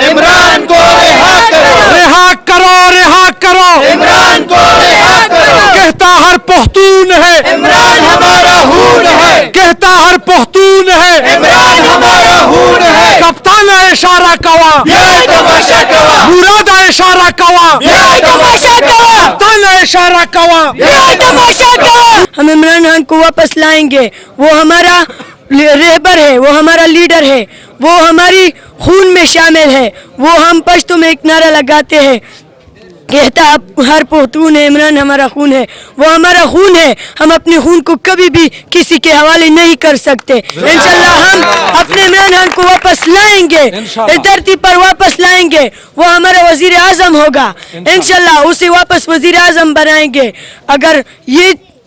इमरान को रिहा करो, रिहा करो, रिहा करो, इमरान को रिहा करो। कहता हर पख्तून है इमरान हमारा खून है, कहता हर पख्तून है इमरान हमारा खून है। कप्तान इशारा कवा, ये तमाशा कवा, मुराद इशारा कवा, ये तमाशा कवा, कप्तान इशारा कवा। ये तमाशा कवा। हम इमरान खान को वापस लाएंगे। वो हमारा रहबर है, वो हमारा लीडर है, वो हमारी खून में शामिल है। वो हम पश्तो में एक नारा लगाते हैं, कहता हर पख्तून है, इमरान हमारा खून है। वो हमारा खून है, हम अपने खून को कभी भी किसी के हवाले नहीं कर सकते। इंशाल्लाह हम अपने इमरान खान को वापस लाएंगे, इस धरती पर वापस लाएंगे। वो हमारा वजीर आजम होगा, इंशाल्लाह उसे वापस वजीर आजम बनाएंगे। अगर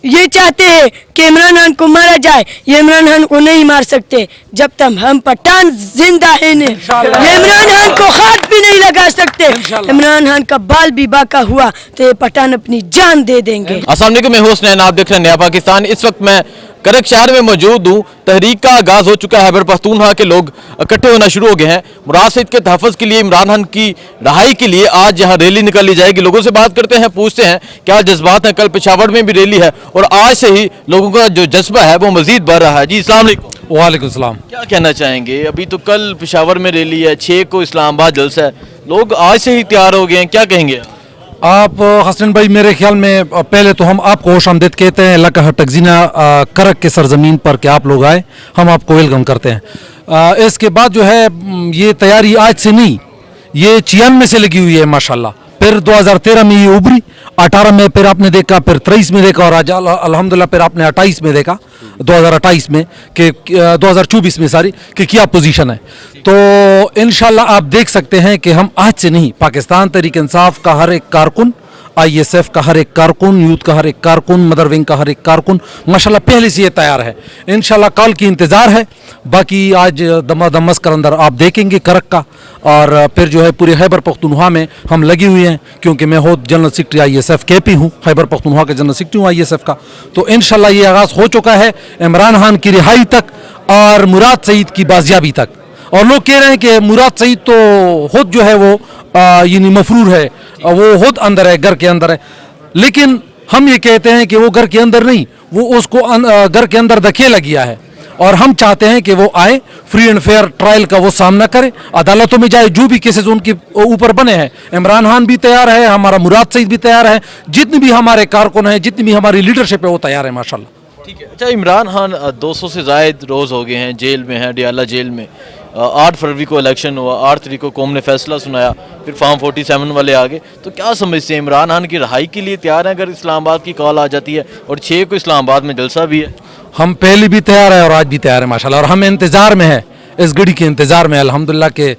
ये चाहते हैं कि इमरान खान को मारा जाए, ये इमरान खान को नहीं मार सकते जब तक हम पठान जिंदा हैं। ये इमरान खान को हाथ भी नहीं लगा सकते। इमरान खान का बाल भी बाका हुआ तो ये पठान अपनी जान दे देंगे। अस्सलाम वालेकुम, मैं हुस्नैन, आप देख रहे हैं नया पाकिस्तान। इस वक्त मैं करक शहर में मौजूद हूँ। तहरीक का आगाज हो चुका है, खैबर पख्तूनख्वा के लोग इकट्ठे होना शुरू हो गए हैं। मुराद सईद के तहफ़्फ़ुज़ के लिए, इमरान खान की रहाई के लिए आज यहाँ रैली निकाली जाएगी। लोगों से बात करते हैं, पूछते हैं क्या जज्बात हैं। कल पेशावर में भी रैली है और आज से ही लोगों का जो जज्बा है वो मजीद बढ़ रहा है। जी अस्सलाम वालेकुम। वालेकुम सलाम। क्या कहना चाहेंगे? अभी तो कल पेशावर में रैली है, 6 को इस्लामाबाद जलसा है, लोग आज से ही तैयार हो गए हैं, क्या कहेंगे आप हसन भाई? मेरे ख्याल में पहले तो हम आपको खुश आमदीद कहते हैं लका टगजीना करक के सरजमीन पर कि आप लोग आए, हम आपको वेलकम करते हैं। इसके बाद जो है ये तैयारी आज से नहीं, ये 96 से लगी हुई है माशाल्लाह। फिर 2013 में ये उभरी, 18 में फिर आपने देखा, फिर 23 में देखा और आज अल्हम्दुलिल्लाह फिर आपने 28 में देखा, 2028 में कि 2024 में सारी कि क्या पोजीशन है। तो इंशाल्लाह आप देख सकते हैं कि हम आज से नहीं, पाकिस्तान तहरीक इंसाफ का हर एक कारकुन, ISF का हर एक कारकुन, यूथ का हर एक कारकुन, मदर विंग का हर एक कारकुन माशाल्लाह पहले से ये तैयार है। इंशाल्लाह कल की इंतज़ार है। बाकी आज दमस के अंदर आप देखेंगे करक का, और फिर जो है पूरे खैबर पख्तूनख्वा में हम लगी हुई हैं, क्योंकि मैं खुद जनरल सेक्रेटरी ISF KP हूँ, खैबर पख्तूनख्वा के जनरल सेक्रेटरी हूँ ISF का। तो इंशाल्लाह ये आगाज़ हो चुका है इमरान खान की रिहाई तक और मुराद सईद की बाजियाबी तक। और लोग कह रहे हैं कि मुराद सईद तो खुद जो है वो यानी मफरूर है, वो खुद अंदर है, घर के अंदर है। लेकिन हम ये कहते हैं कि वो घर के अंदर नहीं, वो उसको घर के अंदर धकेला गया है। और हम चाहते हैं कि वो आए, फ्री एंड फेयर ट्रायल का वो सामना करे, अदालतों में जाए, जो भी केसेस उनके ऊपर बने हैं। इमरान खान भी तैयार है, हमारा मुराद सईद भी तैयार है, जितने भी हमारे कारकुन हैं, जितनी भी हमारी लीडरशिप है वो तैयार है माशाल्लाह। ठीक है। अच्छा, इमरान खान 200 से ज़ायद रोज़ हो गए हैं जेल में हैं, डियाला जेल में। 8 फरवरी को इलेक्शन हुआ, 8 तारीख को कौम ने फैसला सुनाया, फिर फॉर्म 47 वाले आ गए। तो क्या समझते हैं, इमरान खान की रहाई के लिए तैयार हैं अगर इस्लामाबाद की कॉल आ जाती है? और 6 को इस्लामाबाद में जलसा भी है। हम पहले भी तैयार है और आज भी तैयार है माशाल्लाह। और हम इंतज़ार में है, इस घड़ी के इंतज़ार में अल्हम्दुलिल्लाह के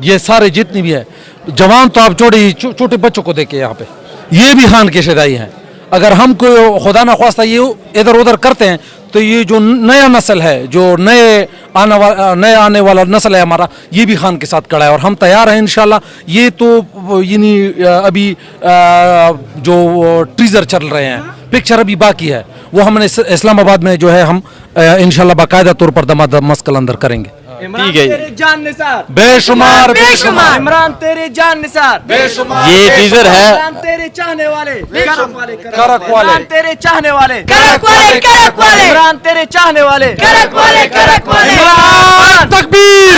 ये सारे जितने भी है जवान, तो आप छोटे बच्चों को देखे यहाँ पे, ये भी खान के शदाई हैं। अगर हम कोई खुदा न ख्वास्ता ये इधर उधर करते हैं तो ये जो नया नस्ल है, जो नए आने वाला नस्ल है हमारा, ये भी खान के साथ खड़ा है। और हम तैयार हैं इंशाल्लाह। ये तो यानी अभी जो टीजर चल रहे हैं, पिक्चर अभी बाकी है, वो हमने इस्लामाबाद में जो है हम इंशाल्लाह बाकायदा तौर पर दमादम के अंदर करेंगे। ठीक है, तेरे जान निसार बेशुमार बेशुमार, इमरान तेरे जान निसार बेशुमार, ये टीजर है। इमरान तेरे चाहने वाले करक वाले, करक इमरान तेरे चाहने वाले, करक वाले, करक वाले, इमरान तेरे चाहने वाले, करक वाले, करक वाले। इमरान तकबीर,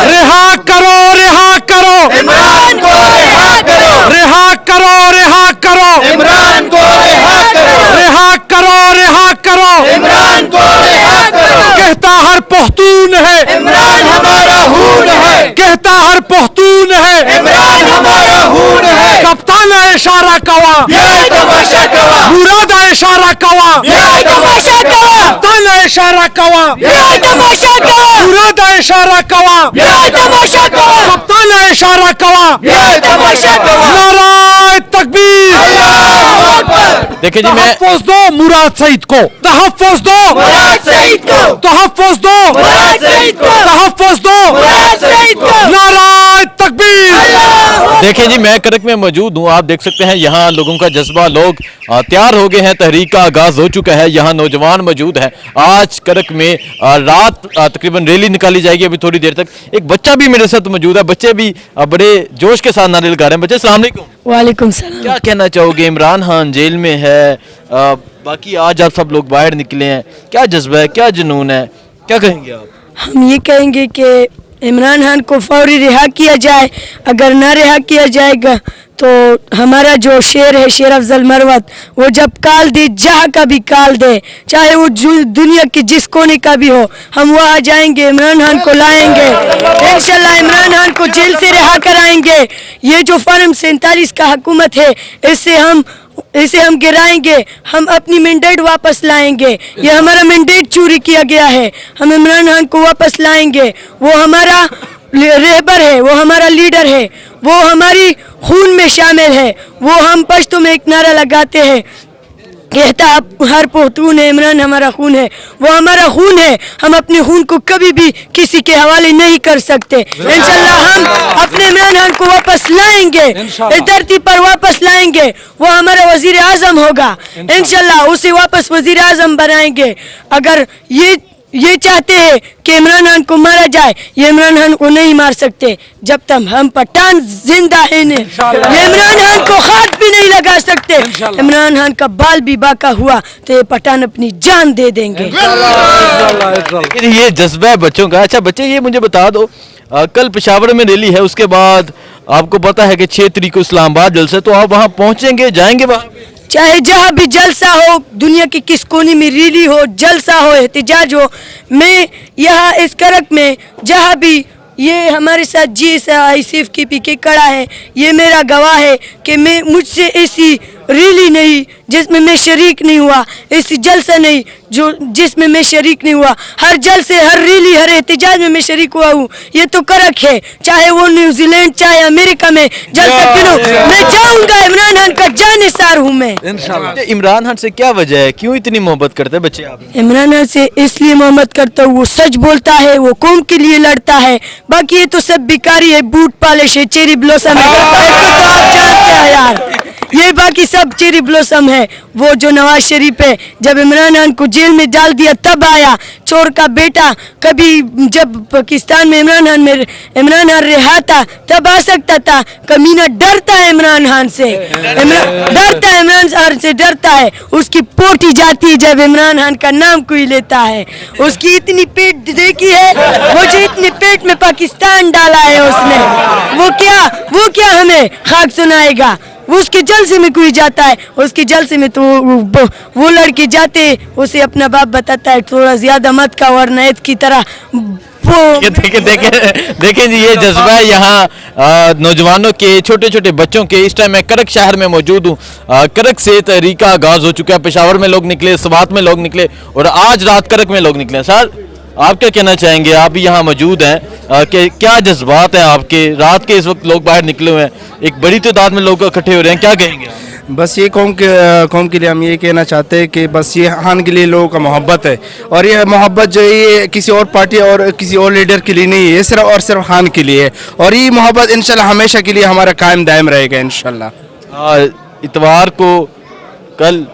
रिहा करो, रिहा करो, इमरान को रिहा करो, रिहा करो, रिहा करो, इमरान को रिहा करो, रिहा करो, रिहा करो, इमरान को रिहा करो। कहता हर पख्तून है, इमरान हमारा खून है, कहता हर पख्तून है, इमरान हमारा खून है। कप्तान इशारा कवा, ये तमाशा कवा, मुराद इशारा कवा, ये तमाशा कवा, कप्तान इशारा कवा, ये तमाशा कवा, मुराद इशारा कवा, ये तमाशा कवा, कप्तान इशारा कवा। ये तमाशा कवा। नाराए तकबीर। अल्लाहू अकबर। देखिए जी, मैं तहफ़्फ़ुज़ दो मुराद सईद को, तहफ़्फ़ुज़ दो मुराद सईद को, तहफ़्फ़ुज़ दो मुराद सईद को, तहफ़्फ़ुज़ दो। मुराद सईद को। नाराए तकबीर। देखें जी, मैं करक में मौजूद हूँ, आप देख सकते हैं यहाँ लोगों का जज्बा, लोग तैयार हो गए हैं, तहरीक का आगाज हो चुका है, यहाँ नौजवान मौजूद हैं। आज करक में रात तकरीबन रैली निकाली जाएगी अभी थोड़ी देर तक। एक बच्चा भी मेरे साथ मौजूद है, बच्चे भी बड़े जोश के साथ नारे लगा रहे हैं। बच्चे अस्सलाम वालेकुम। वालेकुम सलाम। क्या कहना चाहोगे? इमरान खान जेल में है, बाकी आज आप सब लोग बाहर निकले हैं, क्या जज्बा है, क्या जुनून है, क्या कहेंगे आप? हम ये कहेंगे कि इमरान खान को फौरी रिहा किया जाए। अगर ना रिहा किया जाएगा तो हमारा जो शेर है, शेर अफजल मरवत, वो जब काल दे, जहाँ का भी काल दे, चाहे वो दुनिया के जिस कोने का भी हो, हम वहाँ जाएंगे, इमरान खान को लाएंगे, इंशाल्लाह इमरान खान को जेल से रिहा कराएंगे। ये जो फॉर्म 47 का हुकूमत है, इसे हम गिराएंगे, हम अपनी मैंडेट वापस लाएंगे। ये हमारा मैंडेट चोरी किया गया है, हम इमरान खान को वापस लाएंगे। वो हमारा रहबर है, वो हमारा लीडर है, वो हमारी खून में शामिल है। वो हम पश्तो में एक नारा लगाते हैं, कहता हर पख्तून है, इमरान हमारा खून है, वो हमारा खून है। हम अपने खून को कभी भी किसी के हवाले नहीं कर सकते। इंशाल्लाह हम अपने इमरान खान को वापस लाएंगे, इस धरती पर वापस लाएंगे। वो हमारा वजीर आजम होगा, इंशाल्लाह उसे वापस वजीर आजम बनाएंगे। अगर ये चाहते हैं कि इमरान खान को मारा जाए, ये इमरान खान को नहीं मार सकते जब तक हम पठान जिंदा हैं। ये इमरान खान को हाथ भी नहीं लगा सकते। इमरान खान का बाल भी बाका हुआ तो ये पठान अपनी जान दे देंगे। लेकिन ये जज्बा है बच्चों का। अच्छा बच्चे, ये मुझे बता दो, कल पेशावर में रैली है, उसके बाद आपको पता है कि 6 तारीख को इस्लामाबाद जलसा है, तो आप वहाँ पहुँचेंगे, जाएंगे वहाँ? चाहे जहाँ भी जलसा हो, दुनिया के किस कोने में रैली हो, जलसा हो, एहतजाज हो, मैं यहाँ इस करक में जहाँ भी, ये हमारे साथ GSICF की पीके खड़ा है, ये मेरा गवाह है कि मुझसे ऐसी रैली नहीं जिसमें मैं शरीक नहीं हुआ, ऐसी जलसा नहीं जिसमें मैं शरीक नहीं हुआ। हर जलसे, हर रैली, हर एहतजाज में मैं शरीक हुआ हूँ। ये तो करक है, चाहे वो न्यूजीलैंड, चाहे अमेरिका में जलसा क्यों, मैं जाऊँगा। इमरान खान का जानिसार हूँ मैं। इमरान खान से क्या वजह है, क्यों इतनी मोहब्बत करते हैं बच्चे आप? इमरान खान से इसलिए मोहब्बत करता हूँ, वो सच बोलता है, वो कौम के लिए लड़ता है। बाकी ये तो सब बिकारी है, बूट पॉलिश है, चेरी ब्लॉसम है, तो आप जानते हैं यार, ये बाकी सब चेरी ब्लॉसम है। वो जो नवाज शरीफ है, जब इमरान खान को जेल में डाल दिया तब आया, चोर का बेटा। कभी जब पाकिस्तान में इमरान खान रहा था तब आ सकता था। कमीना डरता है इमरान खान से, डरता है इमरान खान से, डरता है। उसकी पोटी जाती है जब इमरान खान का नाम कोई लेता है। उसकी इतनी पेट देखी है, वो जो इतनी पेट में पाकिस्तान डाला है उसने, वो क्या हमें खाक सुनाएगा। उसके जलसे में कोई जाता है, उसके जलसे में तो वो लड़के जाते, उसे अपना बाप बताता है थोड़ा ज्यादा मत का, वरना की तरह देखें जी, ये जज्बा है यहाँ नौजवानों के, छोटे छोटे बच्चों के। इस टाइम मैं करक शहर में मौजूद हूँ। करक से तहरीक का आगाज हो चुका है, पेशावर में लोग निकले, स्वात में लोग निकले, और आज रात करक में लोग निकले। सर, आप क्या कहना चाहेंगे? आप भी यहाँ मौजूद हैं, कि क्या जज्बात हैं आपके? रात के इस वक्त लोग बाहर निकले हुए हैं, एक बड़ी तादाद में लोग इकट्ठे हो रहे हैं, क्या कहेंगे? बस ये कौम के लिए हम ये कहना चाहते हैं कि बस ये खान के लिए लोगों का मोहब्बत है, और ये मोहब्बत जो है ये किसी और पार्टी और किसी और लीडर के लिए नहीं है, ये सिर्फ और सिर्फ खान के लिए है। और ये मोहब्बत इंशाल्लाह हमेशा के लिए हमारा कायम दायम रहेगा इंशाल्लाह। इतवार को कल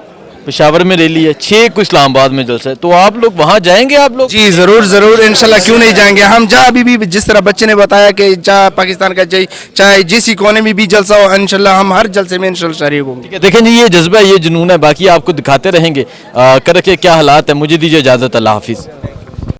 पेशावर में रैली है, 6 को इस्लामाबाद में जलसा है, तो आप लोग वहाँ जाएंगे? आप लोग? जी ज़रूर इंशाल्लाह, क्यों नहीं जाएंगे। हम जहाँ भी जिस तरह बच्चे ने बताया कि चाहे पाकिस्तान का चाहे जिस कोने में भी जलसा हो, इंशाल्लाह हम हर जलसे में इंशाल्लाह शरीक होंगे। देखें जी, ये जज्बा, ये जुनून है, बाकी आपको दिखाते रहेंगे करके क्या हालात है। मुझे दीजिए इजाज़त, अल्लाह हाफिज़।